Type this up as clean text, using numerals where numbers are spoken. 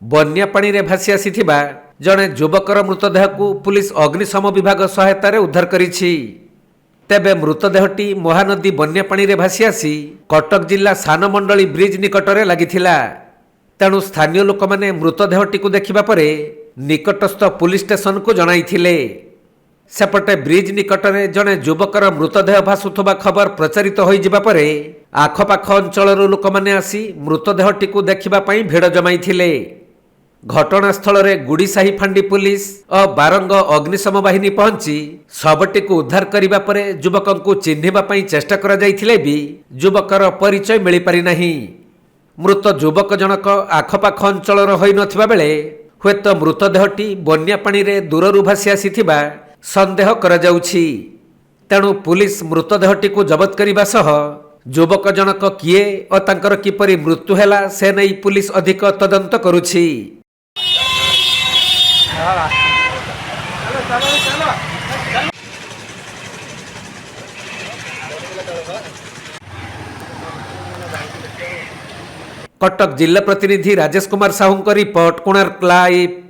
बन्या पानी रे भासी आसीथिबा जणे युवकर मृतदेह को पुलिस अग्निशम विभाग सहायतार उद्धार करिछि। तेबे मृतदेहटी महानदी बन्या पानी रे भासी आसी कटक जिला सानमंडली ब्रिज निकटरे लागिथिला। तेणु स्थानीय लोक माने मृतदेहटी को देखिबा परे निकटस्थ पुलिस स्टेशन को जणाइथिले। सेपटे ब्रिज निकटरे जणे युवकर मृतदेह भासुथबा खबर प्रचारित होई जिबा परे आखपाख अंचलर लोक माने आसी मृतदेहटी को देखिबा पई भिड़ जमाइथिले। घटनास्थल में गुड़ीसाही फांडी पुलिस और बारंग अग्निशम बाहिनी पहुंची शवटी को उद्धार करने पर युवक को चिन्हिबा चेष्टा करा जाइथिले भी युवकर परिचय मिल पारि नाही। मृत युवक जनक आखपाख अंचलर होई नथिबा बेले हुएत मृतदेहटी बन्या पानी रे दूररू भासी आसीथिबा संदेह करा जाउछि। तेणु पुलिस मृतदेहटी को जबत करने सह युवक जनक किए और तांकर किपरि मृत्यु हैला से नहीं पुलिस अधिक तदंत करुछि। कटक जिला प्रतिनिधि राजेश कुमार साहू रिपोर्ट, कोणार्क लाइव।